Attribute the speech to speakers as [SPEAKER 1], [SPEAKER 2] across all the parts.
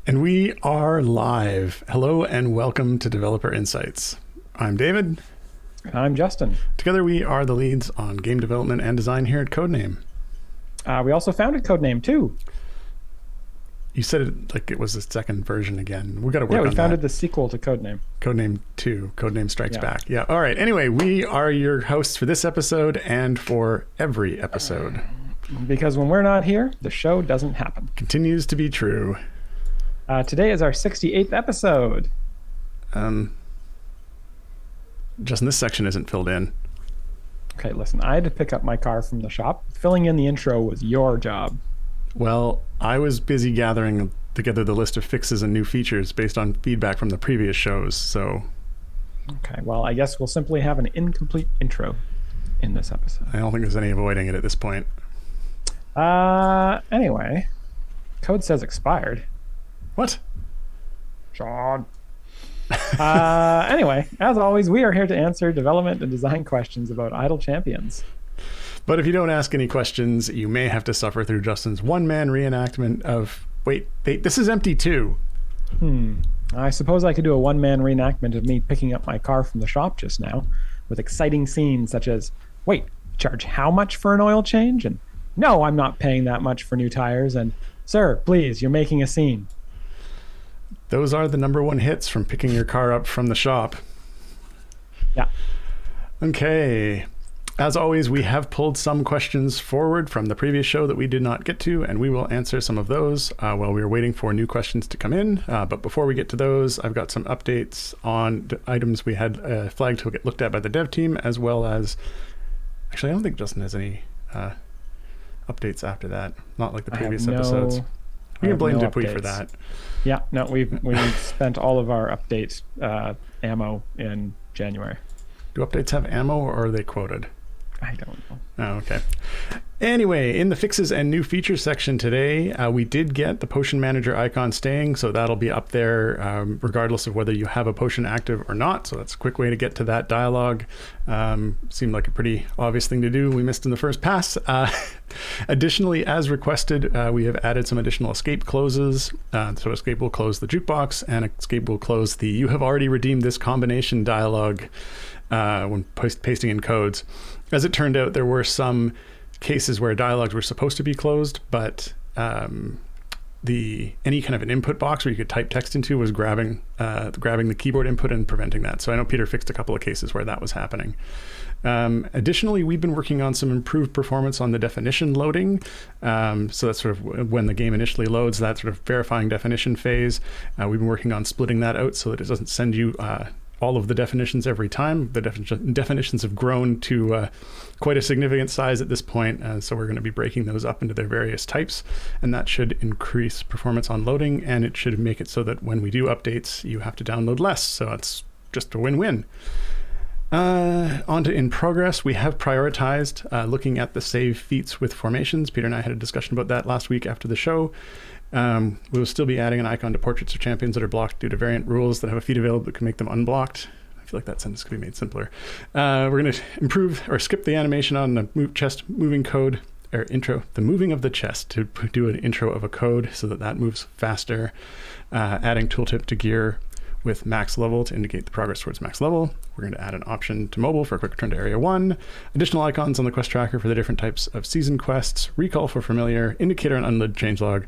[SPEAKER 1] And we are live. Hello and welcome to Developer Insights. I'm David.
[SPEAKER 2] I'm Justin.
[SPEAKER 1] Together we are the leads on game development and design here at Codename.
[SPEAKER 2] We also founded Codename too.
[SPEAKER 1] You said it like it was the second version again. We got to work on that.
[SPEAKER 2] Yeah, we founded the sequel to Codename.
[SPEAKER 1] Codename 2, Codename Strikes Back. Yeah. All right. Anyway, we are your hosts for this episode and for every episode.
[SPEAKER 2] Because when we're not here, the show doesn't happen.
[SPEAKER 1] Continues to be true.
[SPEAKER 2] Today is our 68th episode.
[SPEAKER 1] Justin, this section isn't filled in.
[SPEAKER 2] Okay, listen, I had to pick up my car from the shop. Filling in the intro was your job.
[SPEAKER 1] Well, I was busy gathering together the list of fixes and new features based on feedback from the previous shows, so...
[SPEAKER 2] Okay, well, I guess we'll simply have an incomplete intro in this episode.
[SPEAKER 1] I don't think there's any avoiding it at this point.
[SPEAKER 2] Anyway, code says expired.
[SPEAKER 1] What?
[SPEAKER 2] Sean. Anyway, as always, we are here to answer development and design questions about idle champions.
[SPEAKER 1] But if you don't ask any questions, you may have to suffer through Justin's one-man reenactment of... Wait, this is empty too.
[SPEAKER 2] I suppose I could do a one-man reenactment of me picking up my car from the shop just now, with exciting scenes such as, wait, charge how much for an oil change? And no, I'm not paying that much for new tires. And sir, please, you're making a scene.
[SPEAKER 1] Those are the number one hits from picking your car up from the shop.
[SPEAKER 2] Yeah.
[SPEAKER 1] Okay. As always, we have pulled some questions forward from the previous show that we did not get to, and we will answer some of those while we are waiting for new questions to come in. But before we get to those, I've got some updates on the items we had flagged to get looked at by the dev team, as well as... Actually, I don't think Justin has any updates after that. Not like the previous episodes. We can blame Dupuy for that.
[SPEAKER 2] Yeah, no, we've spent all of our update ammo in January.
[SPEAKER 1] Do updates have ammo, or are they quoted?
[SPEAKER 2] I don't know.
[SPEAKER 1] Oh, okay. Anyway, in the fixes and new features section today, we did get the potion manager icon staying, so that'll be up there regardless of whether you have a potion active or not. So that's a quick way to get to that dialogue. Seemed like a pretty obvious thing to do. We missed in the first pass. Additionally, as requested, we have added some additional escape closes. So escape will close the jukebox, and escape will close the "you have already redeemed this combination" dialogue when pasting in codes. As it turned out, there were some cases where dialogues were supposed to be closed, but any kind of an input box where you could type text into was grabbing the keyboard input and preventing that. So I know Peter fixed a couple of cases where that was happening. Additionally, we've been working on some improved performance on the definition loading. So that's sort of when the game initially loads, that sort of verifying definition phase. We've been working on splitting that out so that it doesn't send you all of the definitions every time. The definitions have grown to quite a significant size at this point, so we're going to be breaking those up into their various types, and that should increase performance on loading, and it should make it so that when we do updates, you have to download less, so it's just a win-win. On to in progress, we have prioritized looking at the save feats with formations. Peter and I had a discussion about that last week after the show. We will still be adding an icon to portraits of champions that are blocked due to variant rules that have a feat available that can make them unblocked. I feel like that sentence could be made simpler. We're going to improve or skip the animation on the chest moving code or intro, the moving of the chest, to do an intro of a code so that moves faster. Adding tooltip to gear with max level to indicate the progress towards max level. We're going to add an option to mobile for a quick return to area 1. Additional icons on the quest tracker for the different types of season quests. Recall for familiar. Indicator and unload changelog.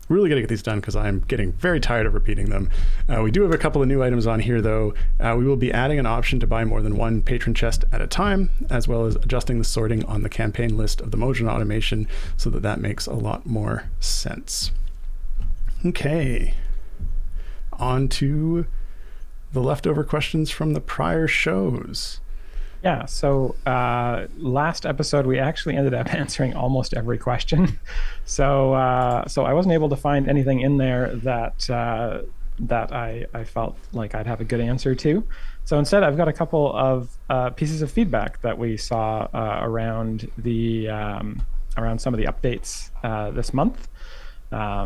[SPEAKER 1] Really got to get these done because I'm getting very tired of repeating them. We do have a couple of new items on here, though. We will be adding an option to buy more than one patron chest at a time, as well as adjusting the sorting on the campaign list of the Modron automation so that makes a lot more sense. Okay. On to the leftover questions from the prior shows.
[SPEAKER 2] Yeah, so last episode we actually ended up answering almost every question. So I wasn't able to find anything in there that I felt like I'd have a good answer to. So instead, I've got a couple of pieces of feedback that we saw around some of the updates this month.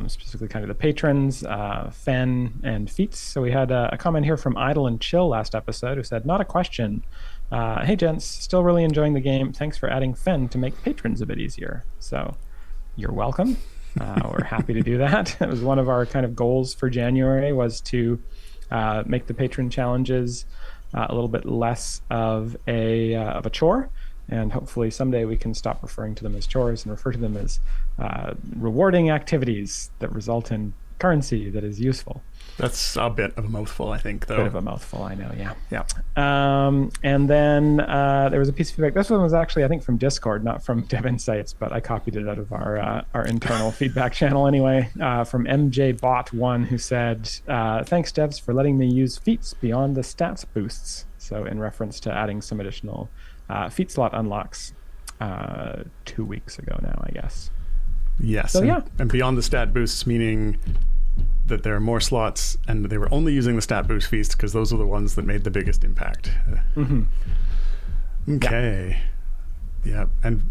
[SPEAKER 2] Specifically kind of the patrons, Fen and Feats. So we had a comment here from Idle and Chill last episode who said, not a question. Hey gents, still really enjoying the game. Thanks for adding Fen to make patrons a bit easier. So you're welcome. We're happy to do that. It was one of our kind of goals for January, was to make the patron challenges a little bit less of a chore, and hopefully someday we can stop referring to them as chores and refer to them as rewarding activities that result in currency that is useful.
[SPEAKER 1] That's a bit of a mouthful, I think, though.
[SPEAKER 2] Bit of a mouthful, I know, yeah.
[SPEAKER 1] Yeah.
[SPEAKER 2] And then there was a piece of feedback. This one was actually, I think, from Discord, not from Dev Insights, but I copied it out of our internal feedback channel anyway, from MJBot1, who said, thanks, devs, for letting me use Feats beyond the stats boosts. So in reference to adding some additional Feat slot unlocks 2 weeks ago now, I guess.
[SPEAKER 1] Yes.
[SPEAKER 2] So, yeah.
[SPEAKER 1] And beyond the stat boosts, meaning that there are more slots, and they were only using the stat boost feast because those are the ones that made the biggest impact. Okay. Yeah. And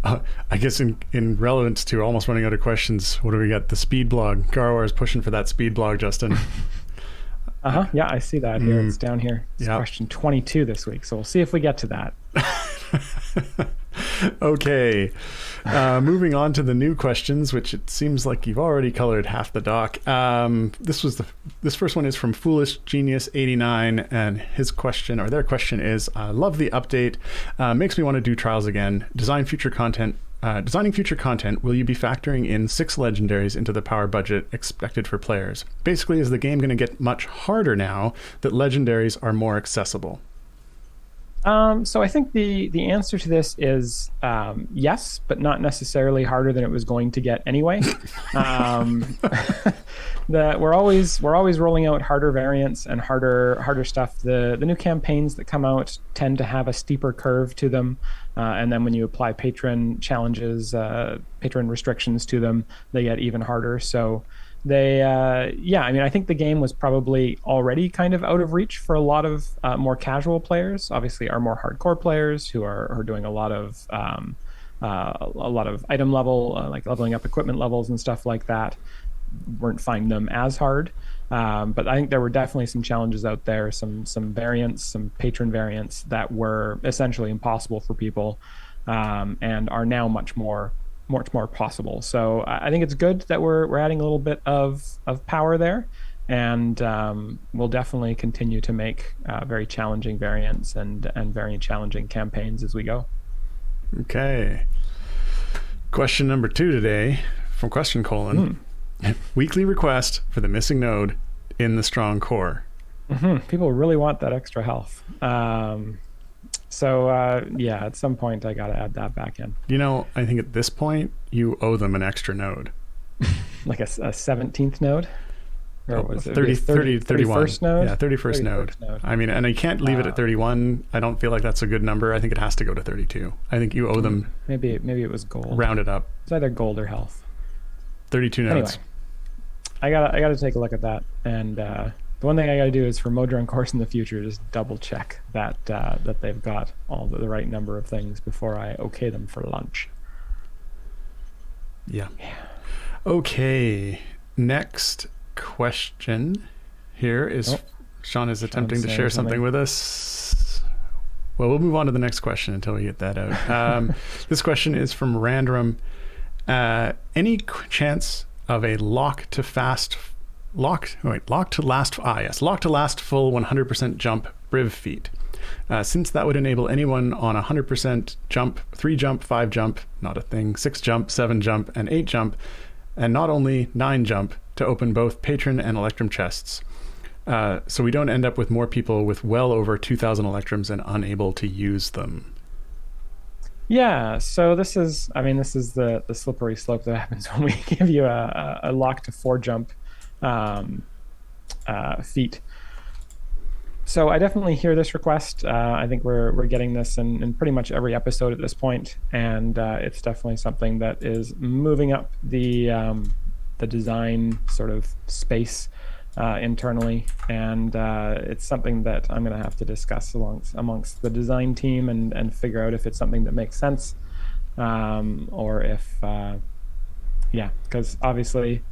[SPEAKER 1] I guess in relevance to almost running out of questions, what do we got? The speed blog. Garwar is pushing for that speed blog, Justin.
[SPEAKER 2] Yeah, I see that here. It's down here. It's question 22 this week, so we'll see if we get to that.
[SPEAKER 1] Okay. Moving on to the new questions, which it seems like you've already colored half the doc. This first one is from Foolish Genius 89, and his question, or their question, is: love the update. Makes me want to do trials again. Designing future content. Will you be factoring in 6 legendaries into the power budget expected for players? Basically, is the game going to get much harder now that legendaries are more accessible?
[SPEAKER 2] So I think the answer to this is yes, but not necessarily harder than it was going to get anyway. We're always rolling out harder variants and harder stuff. The new campaigns that come out tend to have a steeper curve to them, and then when you apply patron challenges, patron restrictions to them, they get even harder. So I think the game was probably already kind of out of reach for a lot of more casual players. Obviously, our more hardcore players who are doing a lot of item level, like leveling up equipment levels and stuff like that, weren't finding them as hard. But I think there were definitely some challenges out there, some variants, some patron variants that were essentially impossible for people, and are now much more possible. So I think it's good that we're adding a little bit of power there, and we'll definitely continue to make very challenging variants and very challenging campaigns as we go.
[SPEAKER 1] Okay. Question number 2 today from Question Colon. Weekly request for the missing node in the strong core.
[SPEAKER 2] People really want that extra health. So at some point I got to add that back in.
[SPEAKER 1] I think at this point you owe them an extra node.
[SPEAKER 2] Like a 17th node? Or was it
[SPEAKER 1] 31.
[SPEAKER 2] 31st node?
[SPEAKER 1] Yeah, 31st node. I mean, and I can't leave it at 31. I don't feel like that's a good number. I think it has to go to 32. I think you owe them.
[SPEAKER 2] Maybe it was gold.
[SPEAKER 1] Round it up.
[SPEAKER 2] It's either gold or health.
[SPEAKER 1] 32 nodes.
[SPEAKER 2] Anyway, I gotta take a look at that, and the one thing I gotta do is for Modron course in the future, just double check that they've got all the right number of things before I okay them for lunch.
[SPEAKER 1] Yeah. Okay. Next question here is Sean is attempting to share something with us. Well, we'll move on to the next question until we get that out. This question is from Random. Any chance of a lock to last full 100% jump Briv feat? Since that would enable anyone on 100% jump, 3 jump, 5 jump, not a thing, 6 jump, 7 jump, and 8 jump, and not only 9 jump, to open both patron and electrum chests. So we don't end up with more people with well over 2,000 electrums and unable to use them.
[SPEAKER 2] Yeah, so this is the slippery slope that happens when we give you a lock to 4 jump feat. So I definitely hear this request. I think we're getting this in pretty much every episode at this point, and it's definitely something that is moving up the design sort of space internally, and it's something that I'm going to have to discuss amongst the design team and figure out if it's something that makes sense, or if because obviously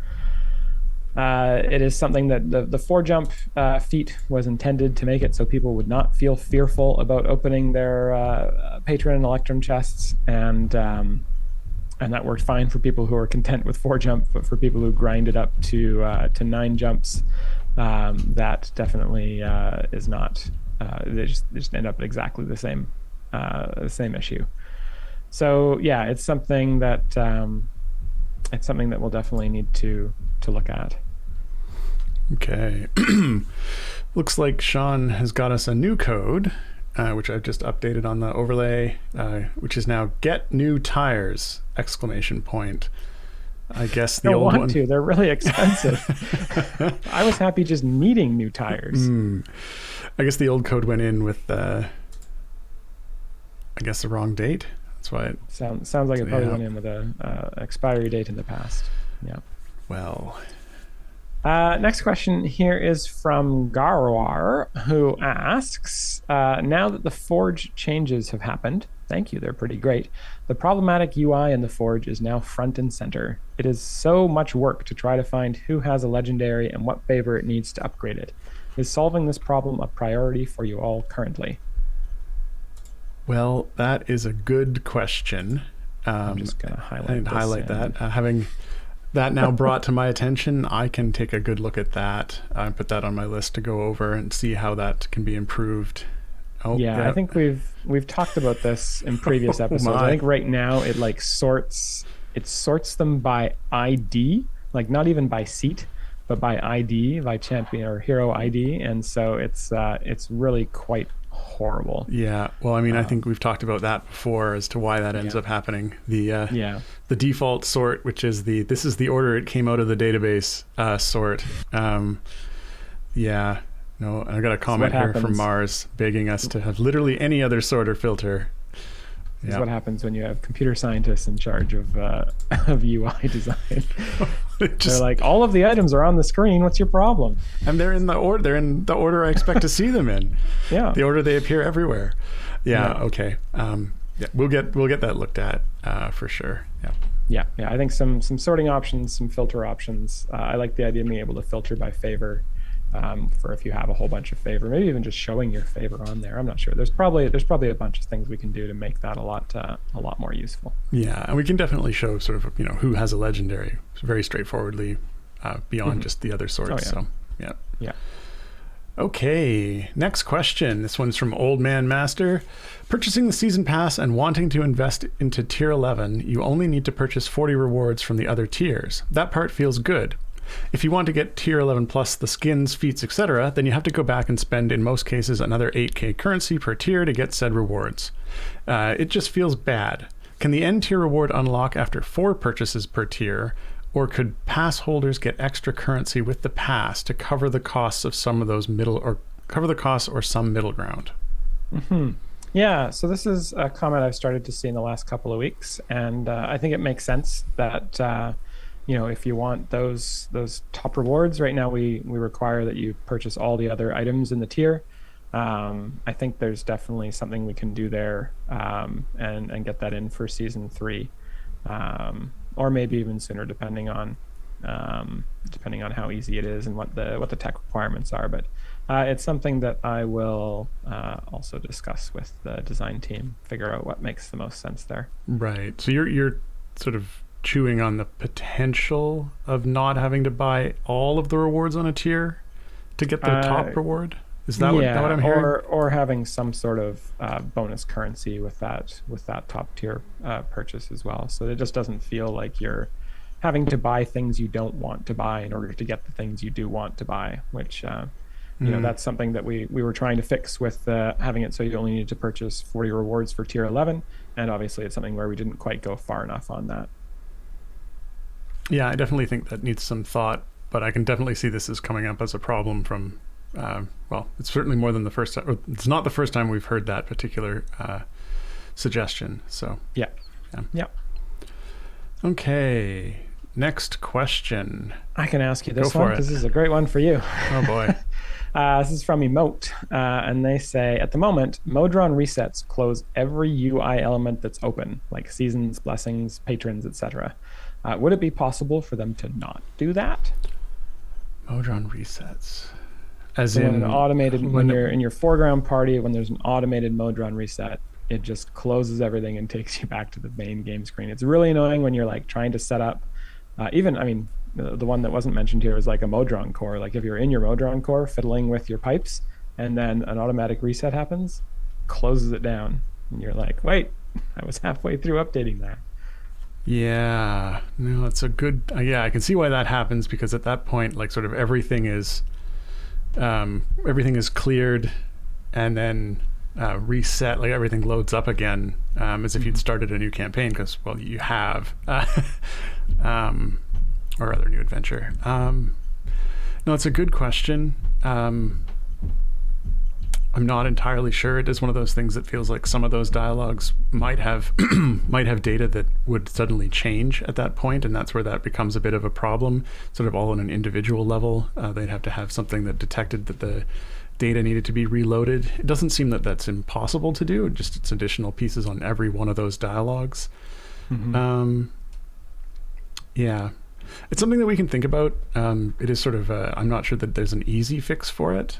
[SPEAKER 2] it is something that the 4 jump feat was intended to make it so people would not feel fearful about opening their patron and electrum chests, and and that worked fine for people who are content with 4 jump, but for people who grind it up to 9 jumps, that definitely is not. They just end up at exactly the same issue. So yeah, it's something that we'll definitely need to look at.
[SPEAKER 1] Okay. Looks like Sean has got us a new code, which I've just updated on the overlay, which is now "Get New Tires!" ! I guess the old one.
[SPEAKER 2] They're really expensive. I was happy just needing new tires.
[SPEAKER 1] I guess the old code went in with the wrong date. That's why it
[SPEAKER 2] sounds like it probably went in with a expiry date in the past. Yeah.
[SPEAKER 1] Well.
[SPEAKER 2] Next question here is from Garwar, who asks, now that the Forge changes have happened, thank you, they're pretty great, the problematic UI in the Forge is now front and center. It is so much work to try to find who has a legendary and what favor it needs to upgrade it. Is solving this problem a priority for you all currently?
[SPEAKER 1] Well, that is a good question.
[SPEAKER 2] I'm just going to highlight
[SPEAKER 1] that. Having that now brought to my attention, I can take a good look at that. Put that on my list to go over and see how that can be improved.
[SPEAKER 2] I think we've talked about this in previous episodes. I think right now it sorts them by ID, like not even by seat, but by ID, by champion or hero ID, and so it's really quite horrible.
[SPEAKER 1] Yeah, well, I mean, I think we've talked about that before as to why that ends up happening. The default sort, which is this is the order it came out of the database sort. No, I got a comment here from Mars begging us to have literally any other sort or filter.
[SPEAKER 2] This is what happens when you have computer scientists in charge of UI design. They're like, all of the items are on the screen. What's your problem?
[SPEAKER 1] And they're in the order. They're in the order I expect to see them in.
[SPEAKER 2] Yeah,
[SPEAKER 1] the order they appear everywhere. Okay. We'll get that looked at for sure.
[SPEAKER 2] Yeah. I think some sorting options, some filter options. I like the idea of being able to filter by favor. For if you have a whole bunch of favor, maybe even just showing your favor on there. I'm not sure. There's probably a bunch of things we can do to make that a lot more useful.
[SPEAKER 1] Yeah, and we can definitely show sort of who has a legendary very straightforwardly beyond just the other sorts. So
[SPEAKER 2] yeah.
[SPEAKER 1] Okay, next question. This one's from Old Man Master. Purchasing the season pass and wanting to invest into tier 11, you only need to purchase 40 rewards from the other tiers. That part feels good. If you want to get tier 11 plus the skins, feats, etc., then you have to go back and spend, in most cases, another 8k currency per tier to get said rewards. It just feels bad. Can the end tier reward unlock after 4 purchases per tier, or could pass holders get extra currency with the pass to cover the costs of some of those or some middle ground?
[SPEAKER 2] Yeah, so this is a comment I've started to see in the last couple of weeks, and I think it makes sense that if you want those top rewards, right now we require that you purchase all the other items in the tier. I think there's definitely something we can do there and get that in for season 3, or maybe even sooner, depending on how easy it is and what the tech requirements are. But it's something that I will also discuss with the design team, figure out what makes the most sense there.
[SPEAKER 1] Right. So you're sort of chewing on the potential of not having to buy all of the rewards on a tier to get the top reward. Is that what I'm hearing?
[SPEAKER 2] Or having some sort of bonus currency with that top tier purchase as well. So it just doesn't feel like you're having to buy things you don't want to buy in order to get the things you do want to buy, which that's something that we were trying to fix with having it so you only need to purchase 40 rewards for tier 11, and obviously it's something where we didn't quite go far enough on that.
[SPEAKER 1] Yeah, I definitely think that needs some thought, but I can definitely see this as coming up as a problem from, it's certainly more than the first time. Or it's not the first time we've heard that particular suggestion. So
[SPEAKER 2] yeah.
[SPEAKER 1] Okay, next question.
[SPEAKER 2] I can ask you this one because this is a great one for you.
[SPEAKER 1] Oh boy.
[SPEAKER 2] This is from Emote, and they say, at the moment, Modron Resets close every UI element that's open, like seasons, blessings, patrons, etc. Would it be possible for them to not do that?
[SPEAKER 1] Modron Resets.
[SPEAKER 2] When you're in your foreground party, when there's an automated Modron reset, it just closes everything and takes you back to the main game screen. It's really annoying when you're like trying to set up, even, I mean, the one that wasn't mentioned here is like a Modron core. Like if you're in your Modron core fiddling with your pipes and then an automatic reset happens, closes it down. And you're like, wait, I was halfway through updating that.
[SPEAKER 1] Yeah, no, it's a good. Yeah, I can see why that happens, because at that point, like, sort of everything is cleared, and then reset. Like everything loads up again, as if you'd started a new campaign, because, well, you have, or other new adventure. No, it's a good question. I'm not entirely sure. It is one of those things that feels like some of those dialogues might have might have data that would suddenly change at that point, and that's where that becomes a bit of a problem, sort of all on an individual level. They'd have to have something that detected that the data needed to be reloaded. It doesn't seem that that's impossible to do, just it's additional pieces on every one of those dialogues. Yeah. It's something that we can think about. It is sort of, I'm not sure that there's an easy fix for it.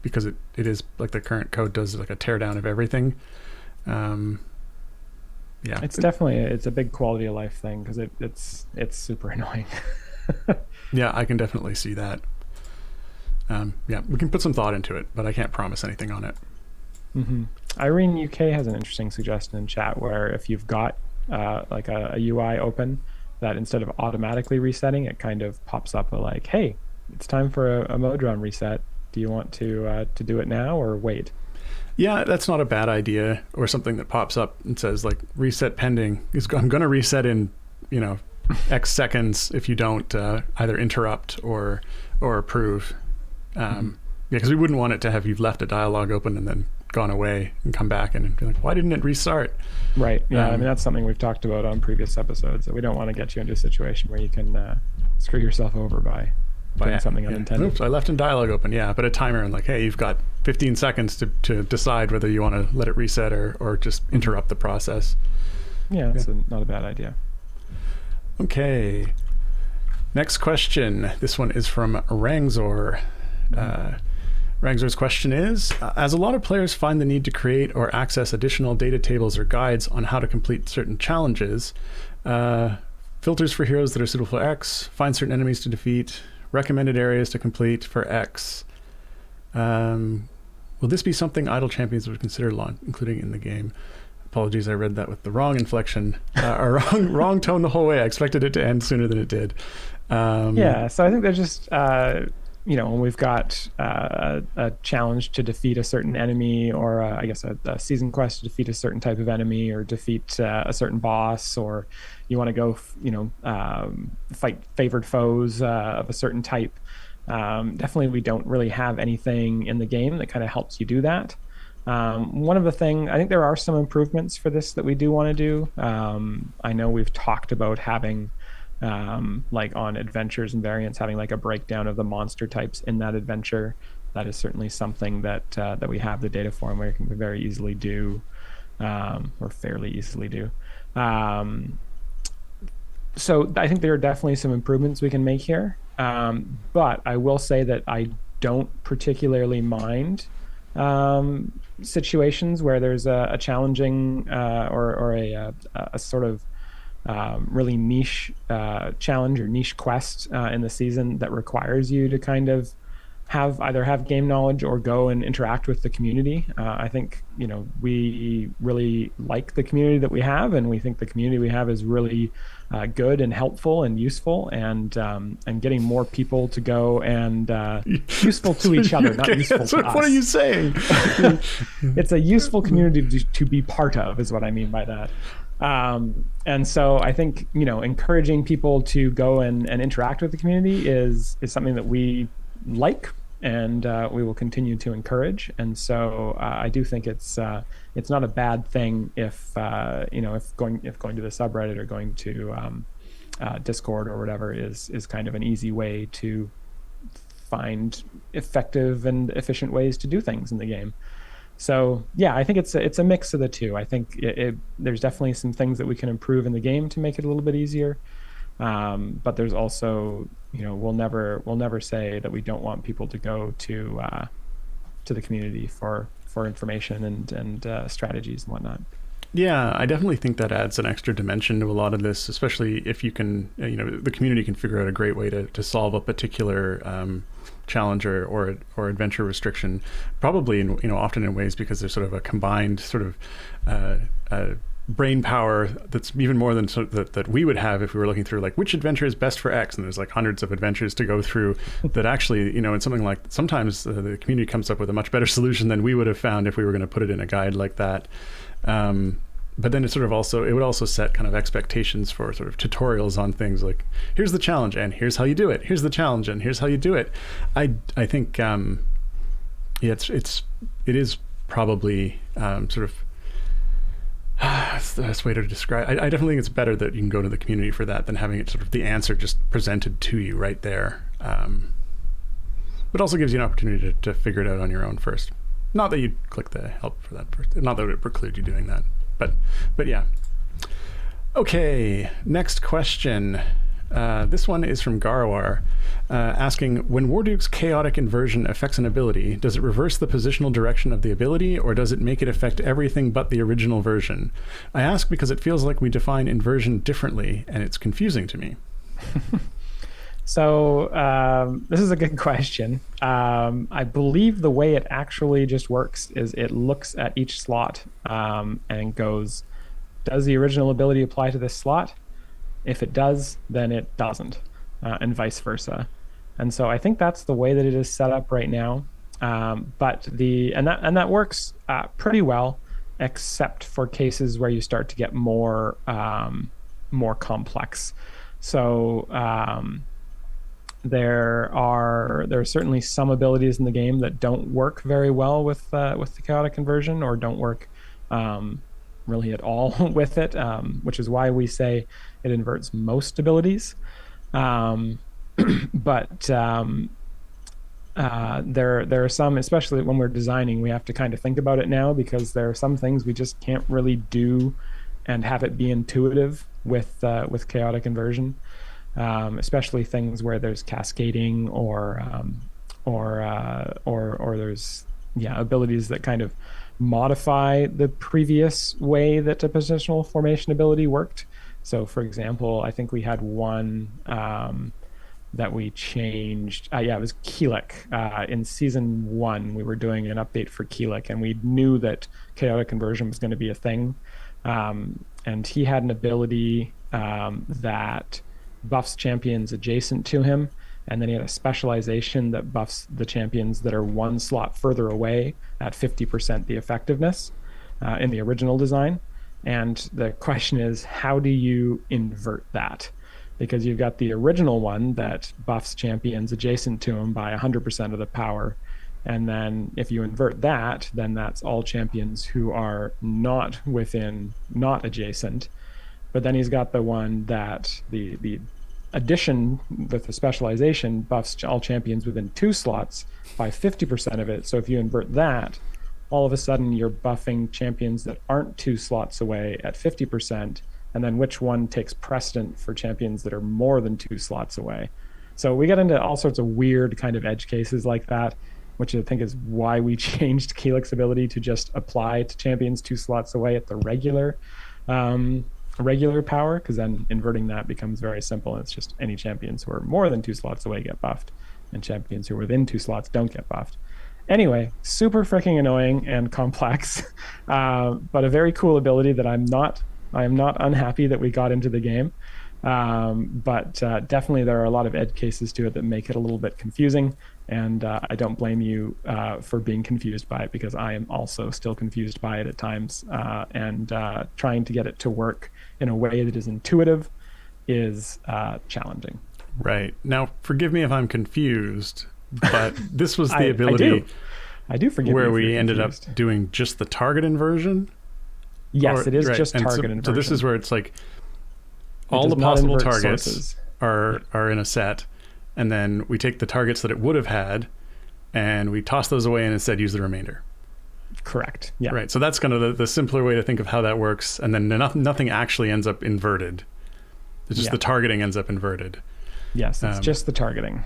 [SPEAKER 1] Because it is like the current code does like a teardown of everything. Yeah,
[SPEAKER 2] it's definitely it's a big quality of life thing, because it's super annoying.
[SPEAKER 1] Yeah, I can definitely see that. Yeah, we can put some thought into it, but I can't promise anything on it.
[SPEAKER 2] Irene UK has an interesting suggestion in chat where if you've got like a UI open, that instead of automatically resetting, it kind of pops up like, hey, it's time for a Modron reset. Do you want to do it now or wait?
[SPEAKER 1] Yeah, that's not a bad idea. Or something that pops up and says like reset pending. I'm going to reset in, X seconds if you don't either interrupt or approve. Yeah, because we wouldn't want it to have you've left a dialogue open and then gone away and come back and be like, why didn't it restart?
[SPEAKER 2] Right. Yeah. I mean, that's something we've talked about on previous episodes, that we don't want to get you into a situation where you can screw yourself over by doing something unintended.
[SPEAKER 1] Oops, I left in dialogue open. Yeah, but a timer and like, hey, you've got 15 seconds to decide whether you want to let it reset or just interrupt the process.
[SPEAKER 2] Yeah, that's not a bad idea.
[SPEAKER 1] Okay. Next question. This one is from Rangzor. Rangzor's question is, as a lot of players find the need to create or access additional data tables or guides on how to complete certain challenges, filters for heroes that are suitable for X, find certain enemies to defeat, recommended areas to complete for X. Will this be something idle champions would consider including in the game? Apologies, I read that with the wrong inflection, or wrong tone the whole way. I expected it to end sooner than it did.
[SPEAKER 2] Yeah, so I think they're just, when we've got a challenge to defeat a certain enemy, or I guess a season quest to defeat a certain type of enemy, or defeat a certain boss, or you want to go, fight favored foes of a certain type. Definitely, we don't really have anything in the game that kind of helps you do that. One of the things, I think there are some improvements for this that we do want to do. I know we've talked about having, like on adventures and variants, having like a breakdown of the monster types in that adventure. That is certainly something that we have the data for, and we can very easily do, or fairly easily do. So I think there are definitely some improvements we can make here. But I will say that I don't particularly mind situations where there's a challenging or a sort of really niche challenge or niche quest in the season that requires you to kind of either have game knowledge or go and interact with the community. I think we really like the community that we have, and we think the community we have is really good and helpful and useful, and getting more people to go and useful to each other, not useful to us.
[SPEAKER 1] What are you saying?
[SPEAKER 2] It's a useful community to be part of, is what I mean by that. And so I think encouraging people to go and interact with the community is something that we like, and we will continue to encourage. And so I do think it's not a bad thing if going to the subreddit or going to Discord or whatever is kind of an easy way to find effective and efficient ways to do things in the game. So yeah, I think it's a mix of the two. I think there's definitely some things that we can improve in the game to make it a little bit easier. But there's also, we'll never say that we don't want people to go to the community for information and strategies and whatnot.
[SPEAKER 1] Yeah, I definitely think that adds an extra dimension to a lot of this, especially if you can, the community can figure out a great way to solve a particular challenge or adventure restriction, probably often in ways because there's sort of a combined sort of brain power that's even more than that we would have if we were looking through like which adventure is best for X, and there's like hundreds of adventures to go through that actually in something like sometimes the community comes up with a much better solution than we would have found if we were going to put it in a guide like that. But then it would also set kind of expectations for sort of tutorials on things like here's the challenge and here's how you do it, here's the challenge and here's how you do it. I think it is probably sort of that's the best way to describe. I definitely think it's better that you can go to the community for that than having it sort of the answer just presented to you right there. But also gives you an opportunity to figure it out on your own first. Not that you'd click the help for that first. Not that it would preclude you doing that. But yeah. Okay, next question. This one is from Garwar, asking, when Warduke's chaotic inversion affects an ability, does it reverse the positional direction of the ability, or does it make it affect everything but the original version? I ask because it feels like we define inversion differently, and it's confusing to me.
[SPEAKER 2] So this is a good question. I believe the way it actually just works is it looks at each slot and goes, does the original ability apply to this slot? If it does, then it doesn't, and vice versa. And so I think that's the way that it is set up right now. But that works pretty well, except for cases where you start to get more complex. So there are certainly some abilities in the game that don't work very well with the chaotic inversion, or don't work really at all with it, which is why we say it inverts most abilities. But there are some, especially when we're designing, we have to kind of think about it now, because there are some things we just can't really do and have it be intuitive with chaotic inversion, especially things where there's cascading or there's abilities that kind of modify the previous way that a positional formation ability worked. So for example, I think we had one that we changed. It was Keelik. In season 1, we were doing an update for Keelik, and we knew that chaotic conversion was going to be a thing. And he had an ability that buffs champions adjacent to him, and then he had a specialization that buffs the champions that are one slot further away at 50% the effectiveness in the original design. And the question is, how do you invert that? Because you've got the original one that buffs champions adjacent to him by 100% of the power. And then if you invert that, then that's all champions who are not adjacent. But then he's got the one that the addition with the specialization buffs all champions within 2 slots by 50% of it. So if you invert that, all of a sudden you're buffing champions that aren't 2 slots away at 50%, and then which one takes precedent for champions that are more than 2 slots away. So we get into all sorts of weird kind of edge cases like that, which I think is why we changed Keelik's ability to just apply to champions 2 slots away at the regular power, because then inverting that becomes very simple. It's just any champions who are more than 2 slots away get buffed, and champions who are within 2 slots don't get buffed. Anyway, super freaking annoying and complex, but a very cool ability that I am not unhappy that we got into the game. But definitely there are a lot of edge cases to it that make it a little bit confusing, and I don't blame you for being confused by it, because I am also still confused by it at times, and trying to get it to work in a way that is intuitive is challenging.
[SPEAKER 1] Right. Now, forgive me if I'm confused, but this was the ability
[SPEAKER 2] I do forgive
[SPEAKER 1] where
[SPEAKER 2] you
[SPEAKER 1] we ended up doing just the target inversion.
[SPEAKER 2] Yes, it is
[SPEAKER 1] right.
[SPEAKER 2] just
[SPEAKER 1] And
[SPEAKER 2] target inversion.
[SPEAKER 1] So this is where it's like all the possible targets
[SPEAKER 2] sources
[SPEAKER 1] are in a set, and then we take the targets that it would have had and we toss those away and instead use the remainder.
[SPEAKER 2] Correct. Yeah.
[SPEAKER 1] Right. So that's kind of the simpler way to think of how that works. And then nothing actually ends up inverted. It's just the targeting ends up inverted.
[SPEAKER 2] Yes, it's just the targeting.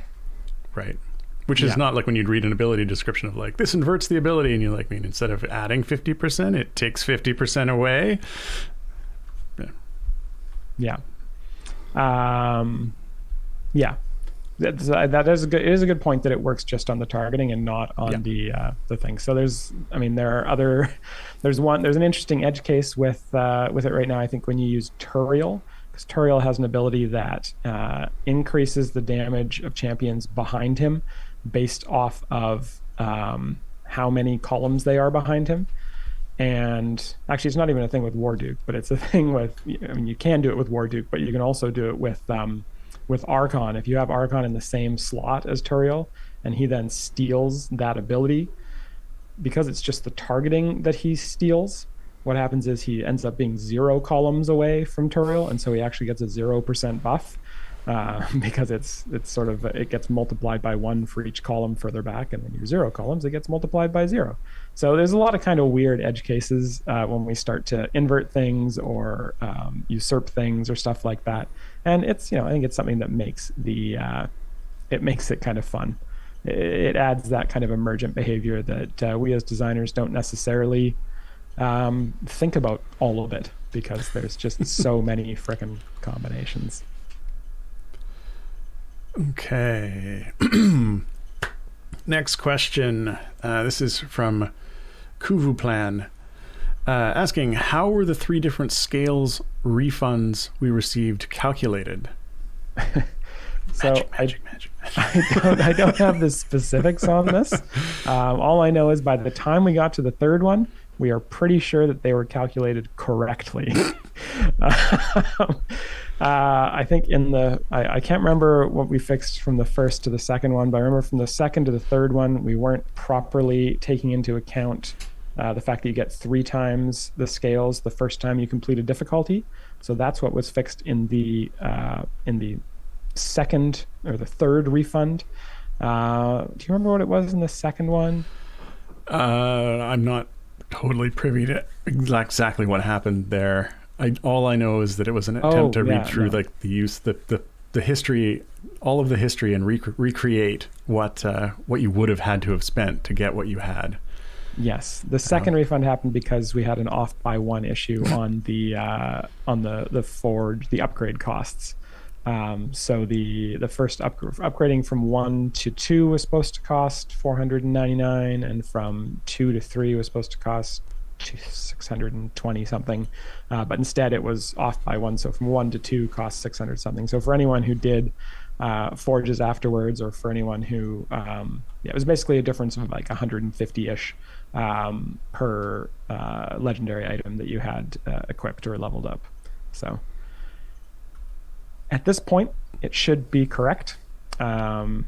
[SPEAKER 1] Right. which is not like when you'd read an ability description of like, this inverts the ability, and you're like, I mean, instead of adding 50%, it takes 50% away.
[SPEAKER 2] Yeah. Yeah. That is it is a good point that it works just on the targeting and not on the thing. So there's an interesting edge case with it right now. I think when you use Turiel, because Turiel has an ability that increases the damage of champions behind him based off of how many columns they are behind him. And actually, it's not even a thing with Warduke, but it's a thing with, I mean, you can do it with Warduke, but you can also do it with Archon. If you have Archon in the same slot as Turiel, and he then steals that ability, because it's just the targeting that he steals, what happens is he ends up being 0 columns away from Turiel, and so he actually gets a 0% buff. Because it gets multiplied by 1 for each column further back, and when you're 0 columns, it gets multiplied by 0. So there's a lot of kind of weird edge cases when we start to invert things or usurp things or stuff like that. And it's, I think it's something that makes it makes it kind of fun. It adds that kind of emergent behavior that we as designers don't necessarily think about all of it, because there's just so many frickin' combinations.
[SPEAKER 1] Okay. Next question. This is from Kuvuplan, asking, how were the 3 different scales refunds we received calculated?
[SPEAKER 2] So
[SPEAKER 1] magic.
[SPEAKER 2] I don't have the specifics on this. All I know is by the time we got to the 3rd one, we are pretty sure that they were calculated correctly. I think I can't remember what we fixed from the 1st to the 2nd one, but I remember from the 2nd to the 3rd one, we weren't properly taking into account the fact that you get 3 times the scales the first time you complete a difficulty. So that's what was fixed in the 2nd or the 3rd refund. Do you remember what it was in the 2nd one?
[SPEAKER 1] I'm not totally privy to exactly what happened there. All I know is that it was an attempt to read through like the history, all of the history, and recreate what you would have had to have spent to get what you had. Yes, the 2nd refund happened because we had an off by 1 issue on the forge, the upgrade costs. So the first upgrading from 1 to 2 was supposed to cost $499, and from 2 to 3 was supposed to cost $620 something, but instead it was off by 1. So from 1 to 2 cost $600 something. So for anyone who did forges afterwards, or for anyone who it was basically a difference of like 150-ish per legendary item that you had equipped or leveled up. So at this point, it should be correct, or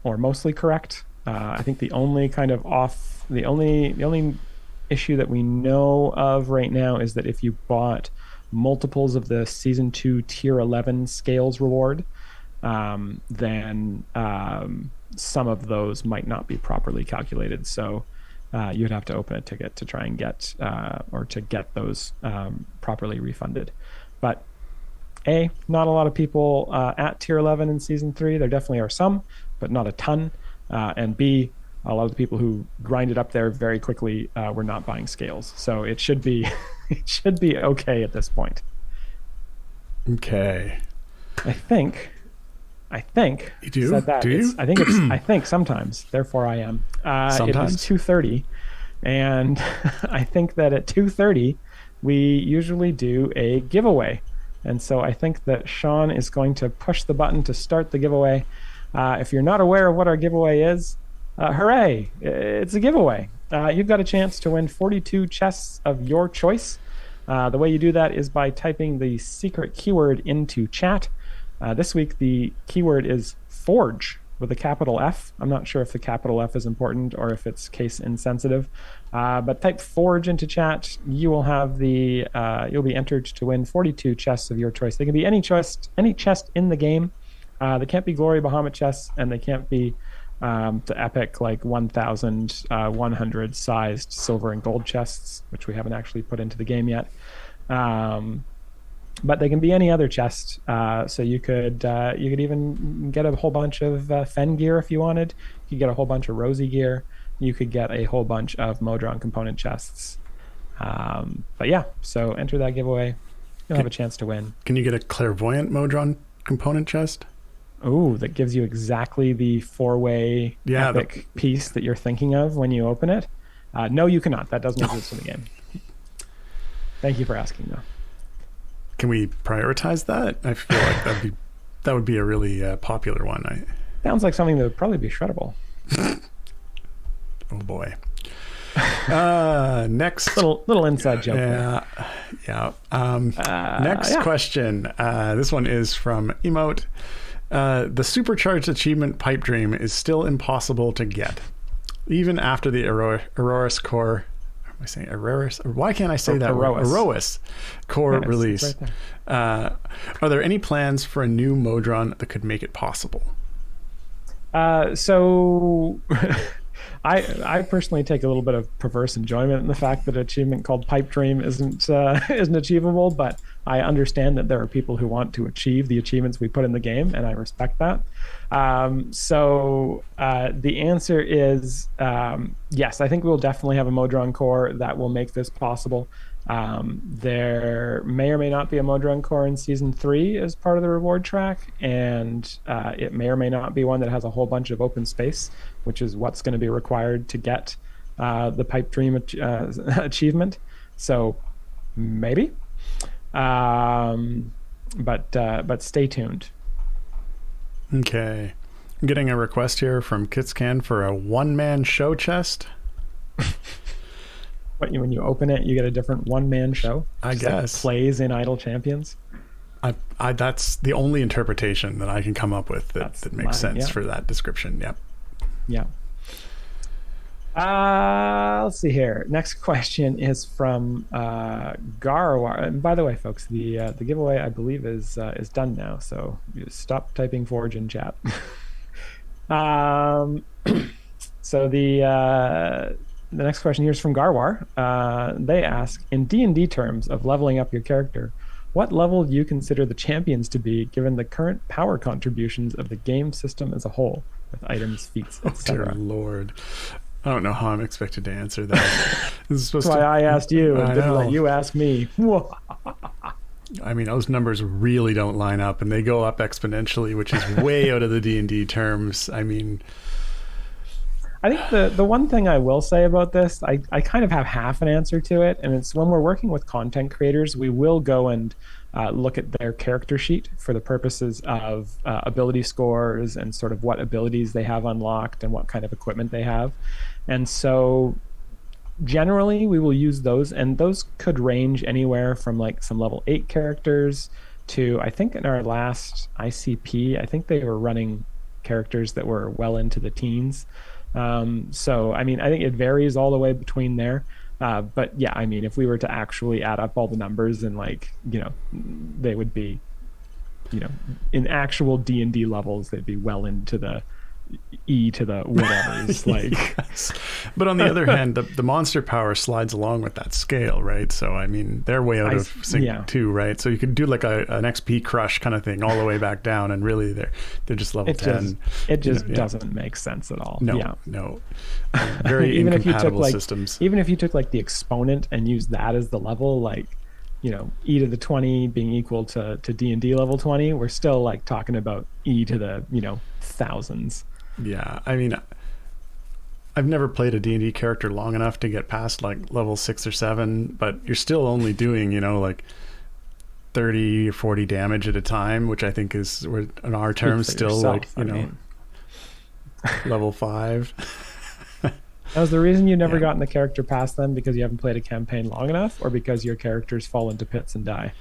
[SPEAKER 1] mostly correct. I think the only issue that we know of right now is that if you bought multiples of the Season 2 Tier 11 Scales reward, then some of those might not be properly calculated. So you'd have to open a ticket to try and get those properly refunded. But not a lot of people at Tier 11 in Season 3. There definitely are some, but not a ton. And B, a lot of the people who grinded up there very quickly were not buying scales. So it should be okay at this point. Okay. I think you do. Said that. Do you? I think sometimes. Therefore, I am. Sometimes. It is 2:30, and I think that at 2:30 we usually do a giveaway, and so I think that Sean is going to push the button to start the giveaway. If you're not aware of what our giveaway is, hooray! It's a giveaway. You've got a chance to win 42 chests of your choice. The way you do that is by typing the secret keyword into chat. This week, the keyword is forge with a capital F. I'm not sure if the capital F is important or if it's case insensitive, but type forge into chat. You will have you'll be entered to win 42 chests of your choice. They can be any chest in the game. They can't be Glory Bahamut chests, and they can't be the epic like 1,100 sized silver and gold chests, which we haven't actually put into the game yet.
[SPEAKER 2] But they can be any other chest. So you could even get a whole bunch of Fen gear if you wanted. You could get a whole bunch of Rosy gear. You could get a whole bunch of Modron component chests. But yeah, so enter that giveaway. You'll have a chance to win.
[SPEAKER 1] Can you get a clairvoyant Modron component chest?
[SPEAKER 2] Oh, that gives you exactly the 4-way epic piece that you're thinking of when you open it. No, you cannot. That doesn't exist in the game. Thank you for asking, though.
[SPEAKER 1] Can we prioritize that? I feel like that would be a really popular one.
[SPEAKER 2] Sounds like something that would probably be shreddable.
[SPEAKER 1] Oh boy. Next
[SPEAKER 2] little inside joke.
[SPEAKER 1] Next question. This one is from Emote. The supercharged achievement Pipe Dream is still impossible to get, even after the Auroras core. Am I saying Auroras? Why can't I say that? Auroras core release. Right. Are there any plans for a new Modron that could make it possible?
[SPEAKER 2] So I personally take a little bit of perverse enjoyment in the fact that an achievement called Pipe Dream isn't achievable, but I understand that there are people who want to achieve the achievements we put in the game, and I respect that. So the answer is yes, I think we'll definitely have a Modron core that will make this possible. There may or may not be a Modron core in Season 3 as part of the reward track, and it may or may not be one that has a whole bunch of open space, which is what's going to be required to get the Pipe Dream achievement. So maybe. But stay tuned.
[SPEAKER 1] Okay. I'm getting a request here from Kitscan for a one-man show chest.
[SPEAKER 2] When you open it, you get a different one-man show?
[SPEAKER 1] I guess.
[SPEAKER 2] Plays in Idle Champions?
[SPEAKER 1] I that's the only interpretation that I can come up with that makes sense for that description. Yep.
[SPEAKER 2] Yeah. Let's see here. Next question is from Garwar. And by the way, folks, the giveaway I believe is done now. So you stop typing Forge in chat. So the next question here is from Garwar. They ask, in D&D terms of leveling up your character, what level do you consider the champions to be given the current power contributions of the game system as a whole, with items, feats, etc.?
[SPEAKER 1] Oh, dear Lord. I don't know how I'm expected to answer that. This is supposed
[SPEAKER 2] That's why I asked you and didn't
[SPEAKER 1] know.
[SPEAKER 2] let you ask me.
[SPEAKER 1] I mean, those numbers really don't line up, and they go up exponentially, which is way out of the D&D terms. I mean,
[SPEAKER 2] I think the one thing I will say about this, I kind of have half an answer to it, and it's when we're working with content creators, we will go and look at their character sheet for the purposes of ability scores and sort of what abilities they have unlocked and what kind of equipment they have. And so generally we will use those, and those could range anywhere from like some level 8 characters to, I think in our last ICP, I think they were running characters that were well into the teens. So, I mean, I think it varies all the way between there. But yeah, I mean, if we were to actually add up all the numbers and like, you know, they would be, you know, in actual D&D levels, they'd be well into the E to the whatevers. Like,
[SPEAKER 1] yes. But on the other hand, the monster power slides along with that scale, right? So I mean, they're way out of sync too, right? So you could do like an XP crush kind of thing all the way back down, and really they're just level 10.
[SPEAKER 2] It just doesn't make sense at all.
[SPEAKER 1] No. Very
[SPEAKER 2] even
[SPEAKER 1] incompatible
[SPEAKER 2] if you took, like,
[SPEAKER 1] systems.
[SPEAKER 2] Even if you took like the exponent and used that as the level, like, you know, E to the 20 being equal to D&D level 20, we're still like talking about E to the, you know, thousands.
[SPEAKER 1] Yeah, I mean, I've never played a D&D character long enough to get past like level 6 or 7, but you're still only doing, you know, like 30 or 40 damage at a time, which I think is, in our terms, still yourself, like, you know, level 5.
[SPEAKER 2] That was the reason you never gotten the character past them, because you haven't played a campaign long enough, or because your characters fall into pits and die?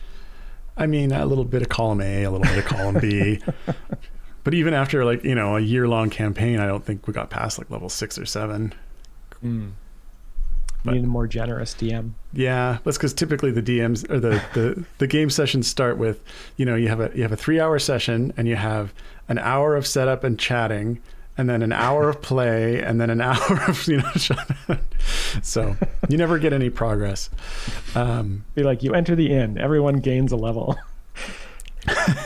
[SPEAKER 1] I mean, a little bit of column A, a little bit of column B. But even after, like, you know, a year-long campaign, I don't think we got past like level 6 or 7.
[SPEAKER 2] You need a more generous DM.
[SPEAKER 1] Yeah, that's because typically the DMs or the game sessions start with, you know, you have a 3-hour session, and you have an hour of setup and chatting, and then an hour of play, and then an hour of, you know, so you never get any progress.
[SPEAKER 2] Be like, you enter the inn, everyone gains a level.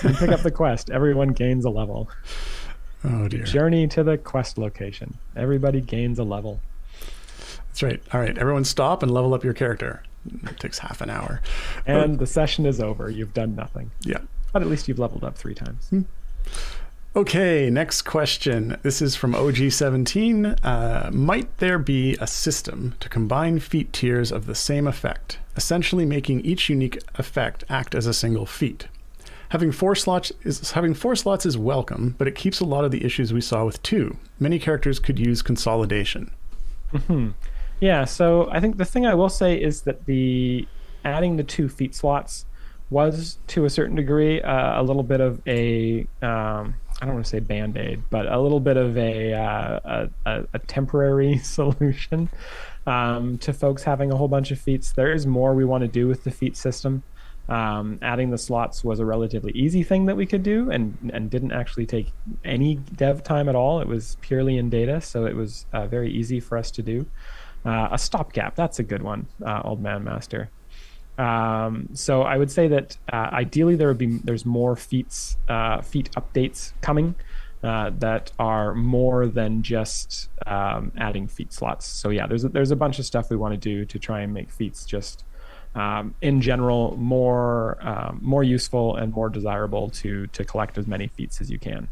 [SPEAKER 2] You pick up the quest. Everyone gains a level.
[SPEAKER 1] Oh dear.
[SPEAKER 2] Journey to the quest location. Everybody gains a level.
[SPEAKER 1] That's right. All right, everyone stop and level up your character. It takes half an hour.
[SPEAKER 2] And the session is over. You've done nothing.
[SPEAKER 1] Yeah.
[SPEAKER 2] But at least you've leveled up 3 times.
[SPEAKER 1] Okay, next question. This is from OG17. Might there be a system to combine feat tiers of the same effect, essentially making each unique effect act as a single feat? Having four slots is welcome, but it keeps a lot of the issues we saw with 2. Many characters could use consolidation.
[SPEAKER 2] Yeah, so I think the thing I will say is that adding the 2 feat slots was, to a certain degree, a little bit of a I don't want to say band-aid, but a little bit of a temporary solution to folks having a whole bunch of feats. There is more we want to do with the feat system. Adding the slots was a relatively easy thing that we could do, and didn't actually take any dev time at all. It was purely in data, so it was very easy for us to do. A stopgap, that's a good one, Old Man Master. So I would say that ideally there's more feat updates coming that are more than just adding feat slots. So yeah, there's a bunch of stuff we want to do to try and make feats just in general more useful and more desirable to collect as many feats as you can.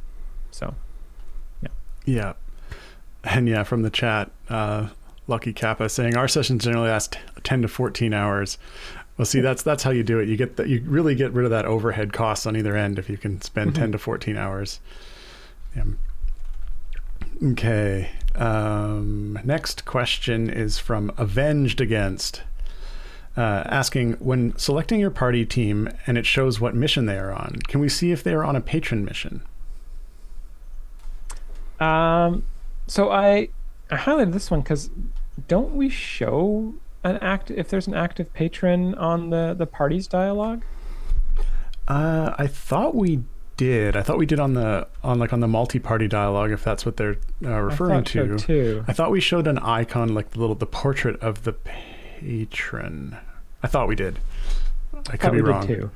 [SPEAKER 2] So
[SPEAKER 1] yeah, and yeah, from the chat, Lucky Kappa saying our sessions generally last 10 to 14 hours. Well, see, that's how you do it. You really get rid of that overhead costs on either end if you can spend 10 to 14 hours. Yeah. Okay. Next question is from Avenged Against, asking, when selecting your party team and it shows what mission they are on, can we see if they are on a patron mission?
[SPEAKER 2] So I highlighted this one because don't we show if there's an active patron on the party's dialogue?
[SPEAKER 1] I thought we did. I thought we did on the multi-party dialogue, if that's what they're referring to.
[SPEAKER 2] So too.
[SPEAKER 1] I thought we showed an icon, like the portrait of the patron. I thought we did. I could be wrong.
[SPEAKER 2] Too.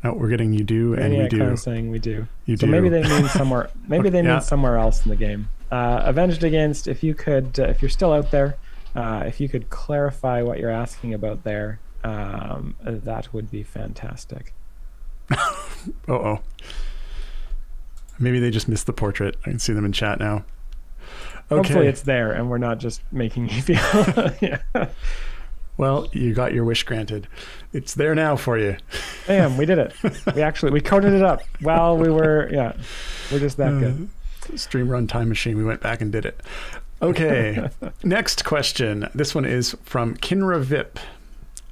[SPEAKER 1] No, we're getting you do and we do.
[SPEAKER 2] Kind of saying we do.
[SPEAKER 1] You
[SPEAKER 2] so
[SPEAKER 1] do.
[SPEAKER 2] Maybe they mean somewhere. Maybe they mean somewhere else in the game. Avenged Against. If you could, if you're still out there. If you could clarify what you're asking about there, that would be fantastic.
[SPEAKER 1] Uh-oh. Maybe they just missed the portrait. I can see them in chat now. Okay.
[SPEAKER 2] Hopefully it's there and we're not just making you feel... Yeah.
[SPEAKER 1] Well, you got your wish granted. It's there now for you.
[SPEAKER 2] Bam, we did it. We coded it up while we're just that good.
[SPEAKER 1] Stream run time machine. We went back and did it. Okay, next question. This one is from Kinra Vip.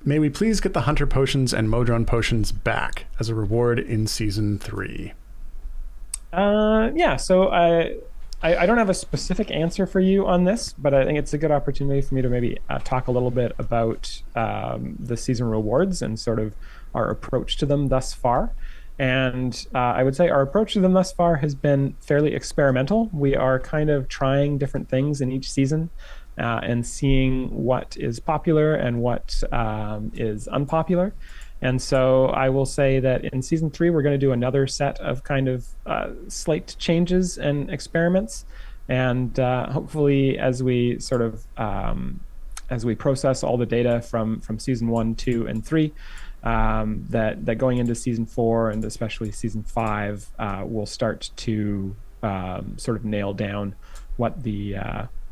[SPEAKER 1] May we please get the Hunter Potions and Modron Potions back as a reward in Season 3?
[SPEAKER 2] Yeah, so I don't have a specific answer for you on this, but I think it's a good opportunity for me to maybe talk a little bit about the season rewards and sort of our approach to them thus far. And I would say our approach to them thus far has been fairly experimental. We are kind of trying different things in each season and seeing what is popular and what is unpopular. And so I will say that in Season 3, we're going to do another set of kind of slight changes and experiments. And hopefully as we sort of, as we process all the data from Season 1, 2, and 3, that going into Season 4 and especially Season 5, we'll start to sort of nail down what the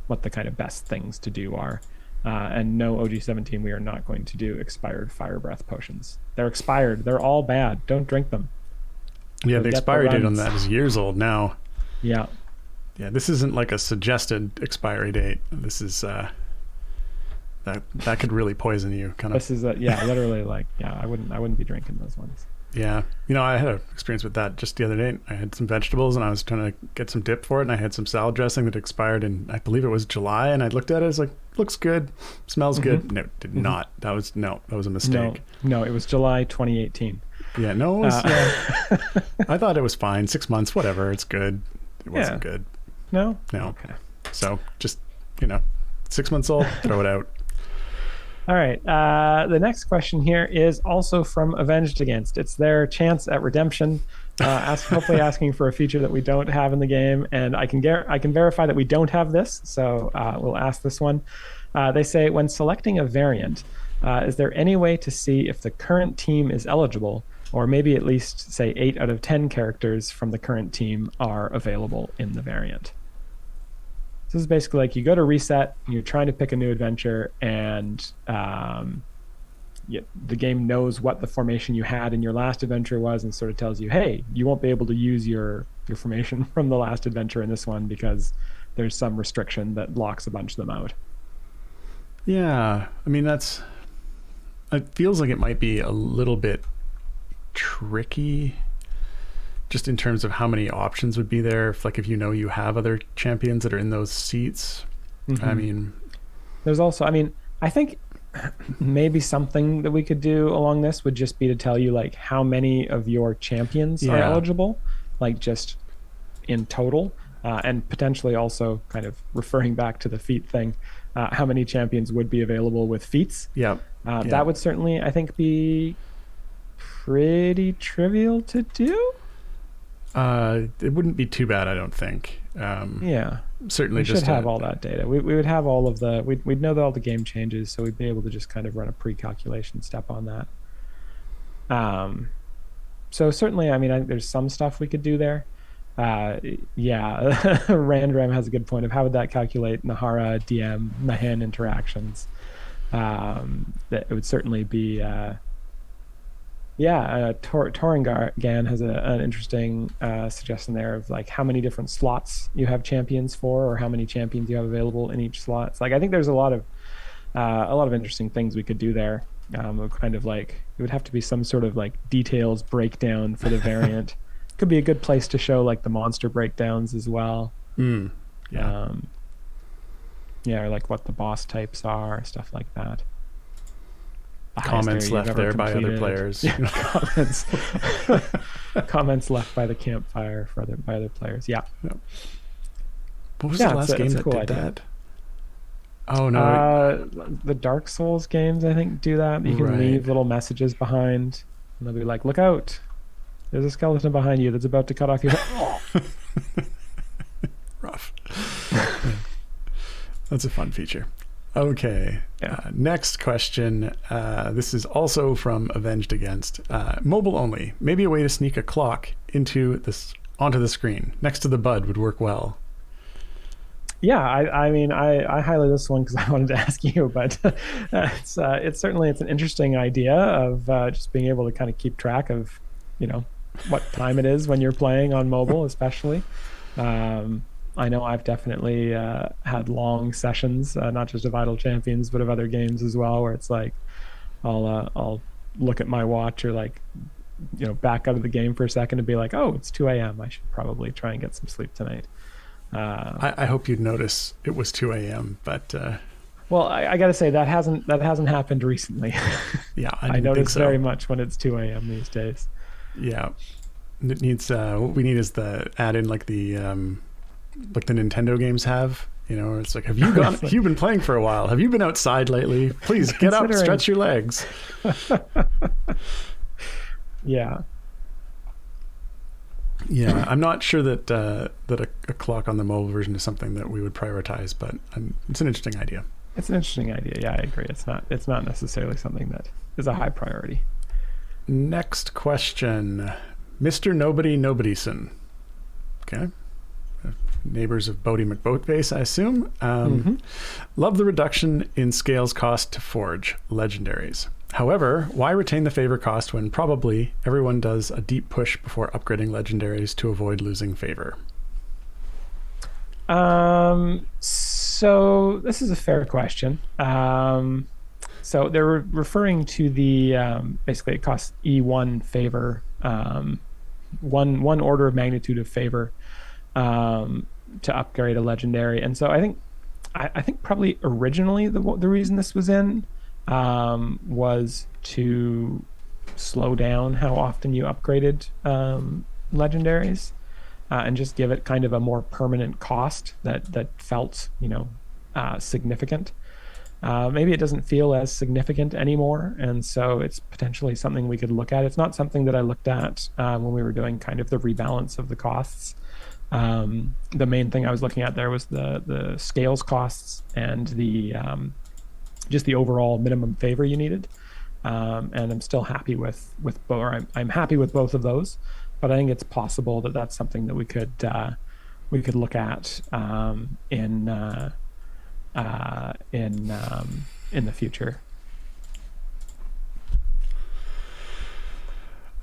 [SPEAKER 2] kind of best things to do are. And no, OG17, we are not going to do expired fire breath potions. They're expired. They're all bad. Don't drink them.
[SPEAKER 1] Yeah, the expiry date on that is years old now.
[SPEAKER 2] Yeah.
[SPEAKER 1] Yeah, this isn't like a suggested expiry date. This is that could really poison you. Kind of.
[SPEAKER 2] This is literally like I wouldn't be drinking those ones.
[SPEAKER 1] Yeah, I had an experience with that just the other day. I had some vegetables and I was trying to get some dip for it, and I had some salad dressing that expired in, I believe it was July, and I looked at it, I was like, looks good, smells good. No, it did not. That was a mistake.
[SPEAKER 2] No, it was July 2018.
[SPEAKER 1] Yeah, no, it was, I thought it was fine. 6 months, whatever, it's good. It wasn't good.
[SPEAKER 2] No.
[SPEAKER 1] No.
[SPEAKER 2] Okay.
[SPEAKER 1] So just 6 months old, throw it out.
[SPEAKER 2] All right. The next question here is also from Avenged Against. It's their chance at redemption. Hopefully asking for a feature that we don't have in the game, and I can verify that we don't have this. So we'll ask this one. They say, when selecting a variant, is there any way to see if the current team is eligible, or maybe at least say 8 out of 10 characters from the current team are available in the variant? This is basically like you go to reset, you're trying to pick a new adventure, and the game knows what the formation you had in your last adventure was, and sort of tells you, hey, you won't be able to use your formation from the last adventure in this one because there's some restriction that blocks a bunch of them out.
[SPEAKER 1] Yeah, I mean, it feels like it might be a little bit tricky just in terms of how many options would be there. If you know you have other champions that are in those seats. I mean,
[SPEAKER 2] there's also, I think maybe something that we could do along this would just be to tell you like how many of your champions are eligible, like just in total, and potentially also kind of referring back to the feat thing, how many champions would be available with feats. That would certainly, I think, be pretty trivial to do.
[SPEAKER 1] It wouldn't be too bad, I don't think. Certainly,
[SPEAKER 2] we should have all that data. We would have all of we'd know all the game changes, so we'd be able to just kind of run a pre-calculation step on that. So certainly, there's some stuff we could do there. Randram has a good point of how would that calculate Nahara, DM, Nahan interactions. That it would certainly be. Toringan has an interesting suggestion there of like how many different slots you have champions for, or how many champions you have available in each slot. It's like I think there's a lot of interesting things we could do there. Kind of like it would have to be some sort of like details breakdown for the variant. Could be a good place to show like the monster breakdowns as well. Or like what the boss types are, stuff like that.
[SPEAKER 1] Comments left there by other players.
[SPEAKER 2] Comments left by the campfire by other players. What
[SPEAKER 1] was the last game that did idea. That? Oh no!
[SPEAKER 2] The Dark Souls games, I think, do that. You can leave little messages behind, and they'll be like, "Look out! There's a skeleton behind you that's about to cut off your head."
[SPEAKER 1] Rough. That's a fun feature. Okay. Next question. This is also from Avenged Against. Mobile only. Maybe a way to sneak a clock onto the screen next to the bud would work well.
[SPEAKER 2] Yeah, I highlighted this one because I wanted to ask you, but it's certainly an interesting idea of just being able to kind of keep track of, what time it is when you're playing on mobile, especially. I know I've definitely had long sessions, not just of Idle Champions, but of other games as well, where it's like I'll look at my watch or like back out of the game for a second and be like, oh, it's 2 a.m. I should probably try and get some sleep tonight.
[SPEAKER 1] I hope you'd notice it was 2 a.m. But
[SPEAKER 2] well, I got to say that hasn't happened recently.
[SPEAKER 1] Yeah,
[SPEAKER 2] I notice very much when it's 2 a.m. these days.
[SPEAKER 1] Yeah, it needs what we need is the add in like the Nintendo games have. It's like, have you been playing for a while? Have you been outside lately? Please get up, stretch your legs.
[SPEAKER 2] Yeah.
[SPEAKER 1] Yeah, I'm not sure that a clock on the mobile version is something that we would prioritize, but it's an interesting idea.
[SPEAKER 2] It's an interesting idea. Yeah, I agree. It's not necessarily something that is a high priority.
[SPEAKER 1] Next question, Mr. Nobody Nobodyson. Okay. Neighbors of Bodie McBoatface, I assume. Love the reduction in scales cost to forge legendaries. However, why retain the favor cost when probably everyone does a deep push before upgrading legendaries to avoid losing favor?
[SPEAKER 2] So this is a fair question. So they're referring to the basically it costs E1 favor, one order of magnitude of favor to upgrade a legendary. And so I think probably originally the reason this was in was to slow down how often you upgraded legendaries and just give it kind of a more permanent cost that felt significant. maybe it doesn't feel as significant anymore, and so it's potentially something we could look at. It's not something that I looked at when we were doing kind of the rebalance of the costs. The main thing I was looking at there was the scales costs and the just the overall minimum favor you needed. And I'm still happy with both, or I'm happy with both of those. But I think it's possible that that's something that we could look at in the future.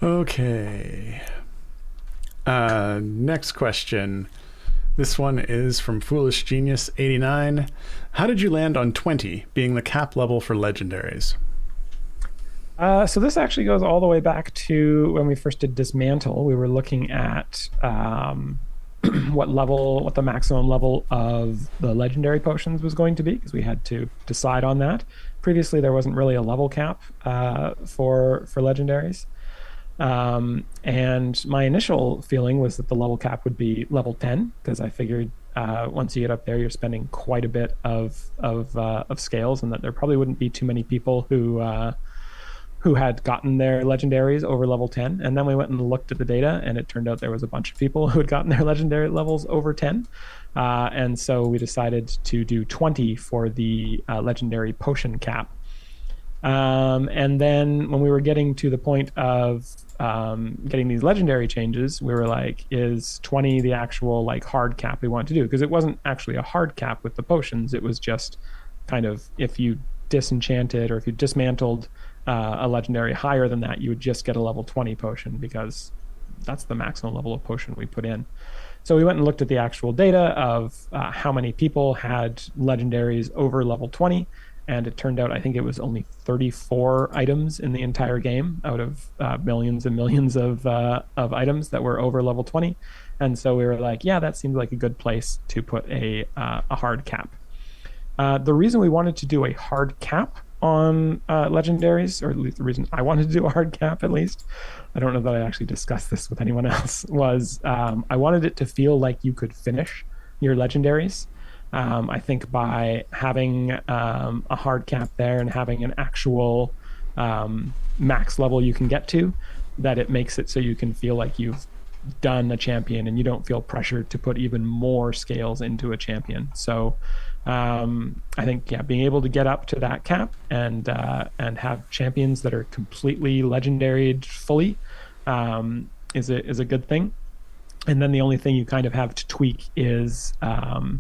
[SPEAKER 1] Okay. Next question. This one is from Foolish Genius 89. How did you land on 20 being the cap level for legendaries?
[SPEAKER 2] So this actually goes all the way back to when we first did Dismantle. We were looking at what the maximum level of the legendary potions was going to be, because we had to decide on that. Previously, there wasn't really a level cap for legendaries. And my initial feeling was that the level cap would be level 10, because I figured once you get up there, you're spending quite a bit of scales, and that there probably wouldn't be too many people who had gotten their legendaries over level 10. And then we went and looked at the data, and it turned out there was a bunch of people who had gotten their legendary levels over 10. And so we decided to do 20 for the legendary potion cap. And then when we were getting to the point of getting these legendary changes, we were like, is 20 the actual like hard cap we want to do? Because it wasn't actually a hard cap with the potions. It was just kind of, if you disenchanted or if you dismantled a legendary higher than that, you would just get a level 20 potion, because that's the maximum level of potion we put in. So we went and looked at the actual data of how many people had legendaries over level 20, and it turned out I think it was only 34 items in the entire game out of millions and millions of items that were over level 20. And so we were like, yeah, that seemed like a good place to put a hard cap. The reason we wanted to do a hard cap on legendaries, or at least the reason I wanted to do a hard cap, at least, I don't know that I actually discussed this with anyone else, was I wanted it to feel like you could finish your legendaries. I think by having a hard cap there and having an actual max level you can get to, that it makes it so you can feel like you've done a champion and you don't feel pressured to put even more scales into a champion. So I think, yeah, being able to get up to that cap and have champions that are completely legendaried fully is a good thing. And then the only thing you kind of have to tweak is the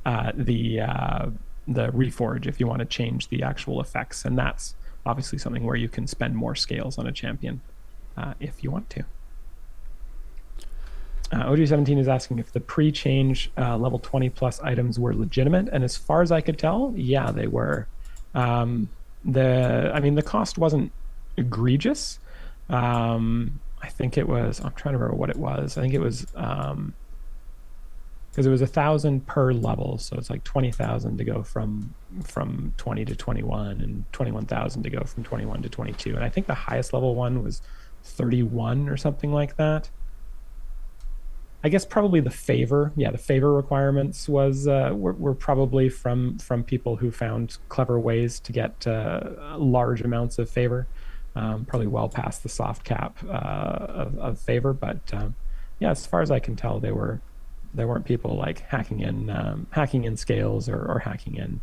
[SPEAKER 2] reforge, if you want to change the actual effects, and that's obviously something where you can spend more scales on a champion if you want to. OG17 is asking if the pre-change level 20 plus items were legitimate, and as far as I could tell, yeah, they were. The cost wasn't egregious. I think it was, I'm trying to remember what it was. I think it was because it was 1,000 per level, so it's like 20,000 to go from 20 to 21, and 21,000 to go from 21 to 22. And I think the highest level one was 31 or something like that. I guess probably the favor requirements were probably from people who found clever ways to get large amounts of favor, probably well past the soft cap of favor. But yeah, as far as I can tell, there weren't people like hacking in scales or hacking in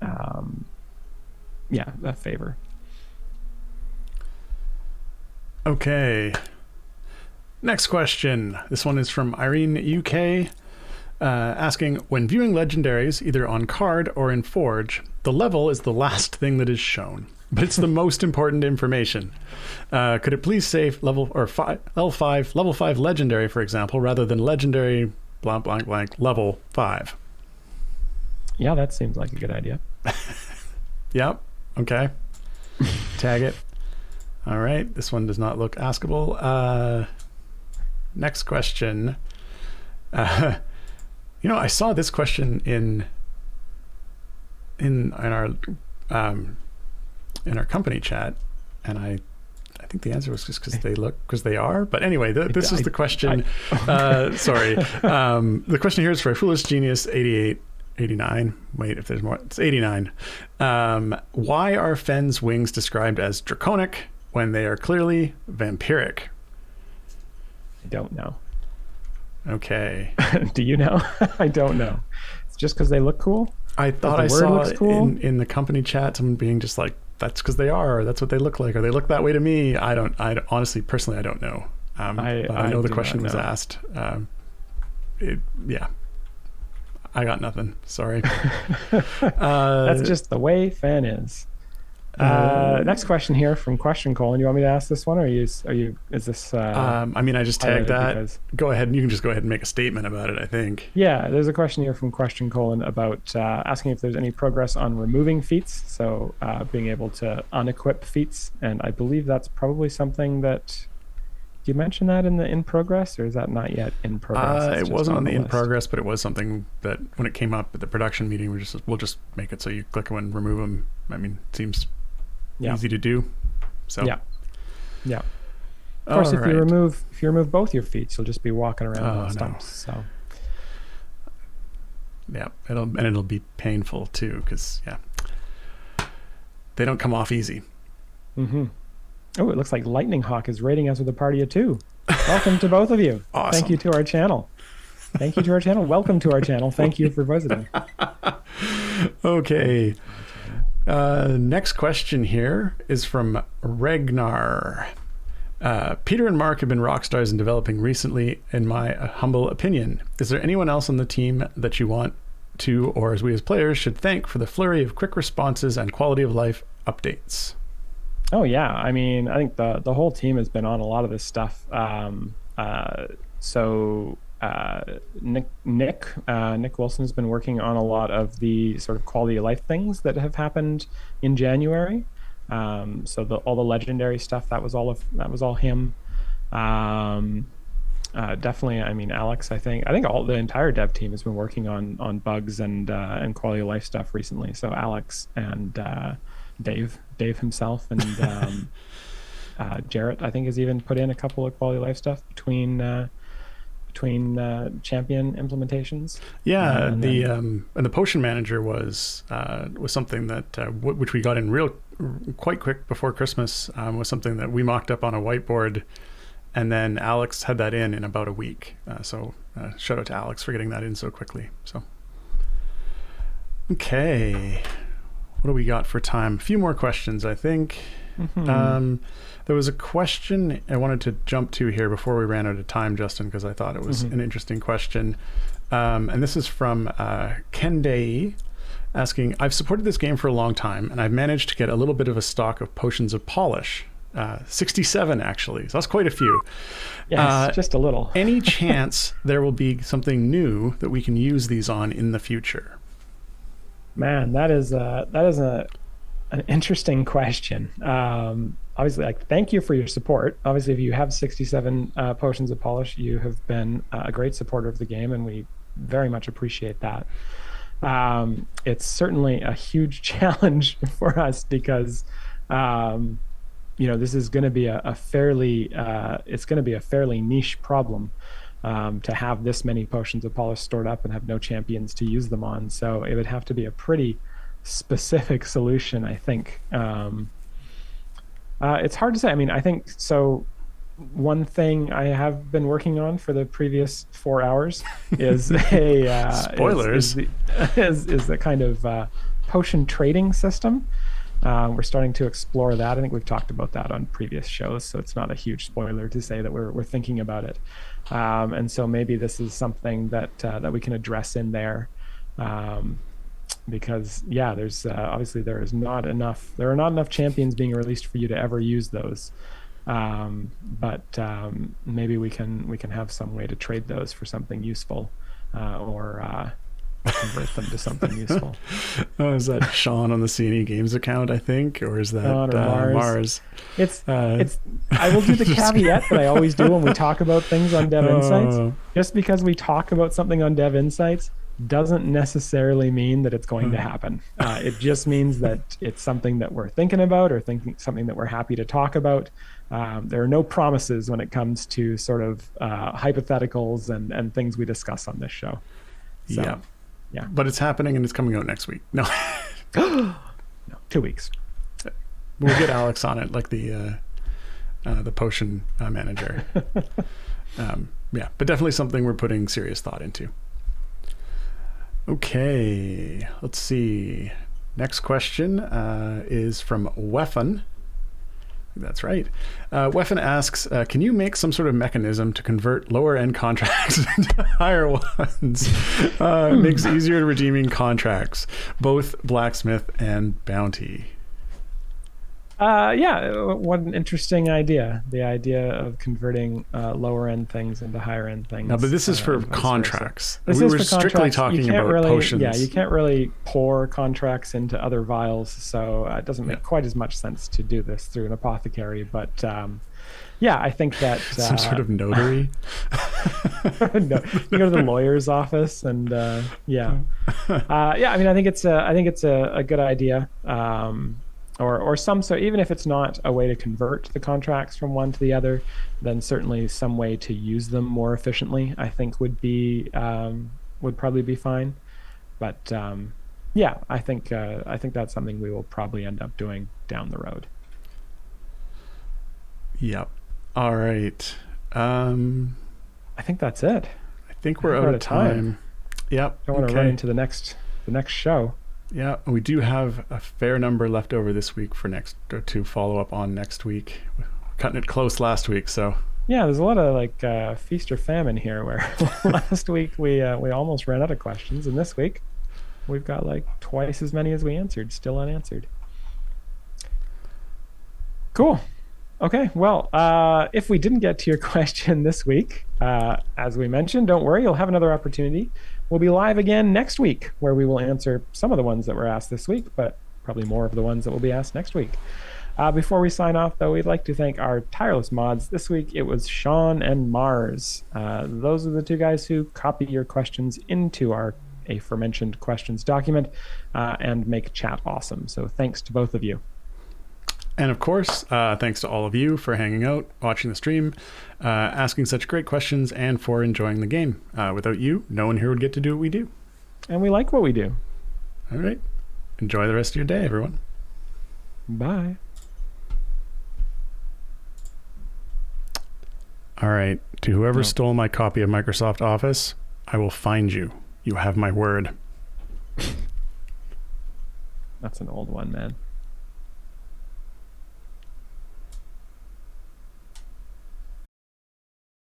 [SPEAKER 2] that favor.
[SPEAKER 1] Okay. Next question. This one is from Irene UK, asking, when viewing legendaries, either on card or in Forge, the level is the last thing that is shown, but it's the most important information. Could it please say level 5 legendary, for example, rather than legendary blank blank blank level 5?
[SPEAKER 2] Yeah, that seems like a good idea.
[SPEAKER 1] Yep. Okay. Tag it. All right. This one does not look askable. Next question. I saw this question in our company chat, and I think the answer was just because they are. But anyway, this is the question. Sorry. The question here is for Foolish Genius 88. 89. Wait, if there's more, it's 89. Why are Fenn's wings described as draconic when they are clearly vampiric?
[SPEAKER 2] I don't know.
[SPEAKER 1] Okay.
[SPEAKER 2] Do you know? I don't know. It's just because they look cool?
[SPEAKER 1] I thought I saw cool? in the company chat someone being just like, that's because they are, or that's what they look like, or they look that way to me. I honestly, personally, I don't know. But I know the question was asked. Yeah. I got nothing. Sorry.
[SPEAKER 2] That's just the way Fan is. Next question here from Question Colon. You want me to ask this one, or is this?
[SPEAKER 1] I mean, I just tagged that. Go ahead. You can just go ahead and make a statement about it, I think.
[SPEAKER 2] Yeah, there's a question here from Question Colon about asking if there's any progress on removing feats, so being able to unequip feats, and I believe that's probably something that. Did you mention that in progress, or is that not yet in progress?
[SPEAKER 1] It wasn't on the in progress, but it was something that when it came up at the production meeting, we'll just make it so you click and remove them. I mean, it seems easy to do. So
[SPEAKER 2] yeah. Of course, if you remove both your feet, you'll just be walking around on stumps. No. So
[SPEAKER 1] yeah, it'll be painful too, because they don't come off easy.
[SPEAKER 2] Mm-hmm. Oh, it looks like Lightning Hawk is rating us with a party of 2. Welcome to both of you.
[SPEAKER 1] Awesome.
[SPEAKER 2] Thank you to our channel. Welcome to our channel. Thank you for visiting.
[SPEAKER 1] Okay. Next question here is from Regnar. Peter and Mark have been rock stars in developing recently, in my humble opinion. Is there anyone else on the team that you want to, or as we as players should thank for the flurry of quick responses and quality of life updates?
[SPEAKER 2] Oh yeah, I mean, I think the whole team has been on a lot of this stuff. Nick Wilson has been working on a lot of the sort of quality of life things that have happened in January. So all the legendary stuff that was all him. Definitely, I mean, Alex. I think all the entire dev team has been working on bugs and quality of life stuff recently. So Alex and Dave himself, and Jarrett, I think, has even put in a couple of quality of life stuff between champion implementations.
[SPEAKER 1] Yeah, and the potion manager was something that which we got in quite quick before Christmas. Was something that we mocked up on a whiteboard, and then Alex had that in about a week. So shout out to Alex for getting that in so quickly. So okay. What do we got for time? A few more questions, I think. Mm-hmm. There was a question I wanted to jump to here before we ran out of time, Justin, because I thought it was an interesting question. And this is from Ken Day asking, I've supported this game for a long time, and I've managed to get a little bit of a stock of potions of polish. 67, actually. So that's quite a few.
[SPEAKER 2] Yes, just a little.
[SPEAKER 1] Any chance there will be something new that we can use these on in the future?
[SPEAKER 2] Man, that is an interesting question. Obviously, thank you for your support. Obviously, if you have 67 potions of polish, you have been a great supporter of the game, and we very much appreciate that. It's certainly a huge challenge for us because, this is going to be a fairly niche problem. To have this many potions of polish stored up and have no champions to use them on. So it would have to be a pretty specific solution, I think. It's hard to say. I mean, I think so. One thing I have been working on for the previous 4 hours is
[SPEAKER 1] spoilers.
[SPEAKER 2] is the kind of potion trading system. We're starting to explore that. I think we've talked about that on previous shows, so it's not a huge spoiler to say that we're thinking about it. And so maybe this is something that we can address in there, because there's obviously there are not enough champions being released for you to ever use those. But maybe we can have some way to trade those for something useful, or convert them to something useful.
[SPEAKER 1] Oh, is that Sean on the CNE Games account, I think, or is that Mars?
[SPEAKER 2] It's I will do the caveat that I always do when we talk about things on Dev Insights. Just because we talk about something on Dev Insights doesn't necessarily mean that it's going to happen. It just means that it's something that we're thinking about, or something that we're happy to talk about. There are no promises when it comes to sort of hypotheticals and things we discuss on this show. So.
[SPEAKER 1] Yeah.
[SPEAKER 2] Yeah.
[SPEAKER 1] But it's happening and it's coming out next week. No.
[SPEAKER 2] No, 2 weeks.
[SPEAKER 1] We'll get Alex on it, like the potion manager. Yeah, but definitely something we're putting serious thought into. Okay, let's see. Next question is from Weffin. That's right. Weffin asks, can you make some sort of mechanism to convert lower end contracts into higher ones? It makes it easier to redeeming contracts, both blacksmith and bounty.
[SPEAKER 2] Yeah, what an interesting idea. The idea of converting lower end things into higher end things.
[SPEAKER 1] No, but this is for contracts.
[SPEAKER 2] We
[SPEAKER 1] were strictly talking about potions.
[SPEAKER 2] Yeah, you can't really pour contracts into other vials, so it doesn't make quite as much sense to do this through an apothecary. But yeah, I think that
[SPEAKER 1] some sort of notary.
[SPEAKER 2] No, you go to the lawyer's office, and yeah. I mean, I think it's a good idea. Or some, so even if it's not a way to convert the contracts from one to the other, then certainly some way to use them more efficiently, I think would probably be fine. But yeah, I think that's something we will probably end up doing down the road.
[SPEAKER 1] Yep. All right.
[SPEAKER 2] I think that's it.
[SPEAKER 1] I think we're out of time. Yep.
[SPEAKER 2] Don't want to run into the next show.
[SPEAKER 1] Yeah, we do have a fair number left over this week to follow up on next week. We're cutting it close last week, so.
[SPEAKER 2] Yeah, there's a lot of like feast or famine here. Where last week we almost ran out of questions, and this week we've got like twice as many as we answered, still unanswered. Cool. Okay, well, if we didn't get to your question this week, as we mentioned, don't worry, you'll have another opportunity. We'll be live again next week, where we will answer some of the ones that were asked this week, but probably more of the ones that will be asked next week. Before we sign off, though, we'd like to thank our tireless mods. This week, it was Sean and Mars. Those are the two guys who copy your questions into our aforementioned questions document and make chat awesome. So thanks to both of you.
[SPEAKER 1] And of course, thanks to all of you for hanging out, watching the stream, asking such great questions, and for enjoying the game. Without you, no one here would get to do what we do.
[SPEAKER 2] And we like what we do.
[SPEAKER 1] All right. Enjoy the rest of your day, everyone.
[SPEAKER 2] Bye.
[SPEAKER 1] All right. To whoever stole my copy of Microsoft Office, I will find you. You have my word.
[SPEAKER 2] That's an old one, man.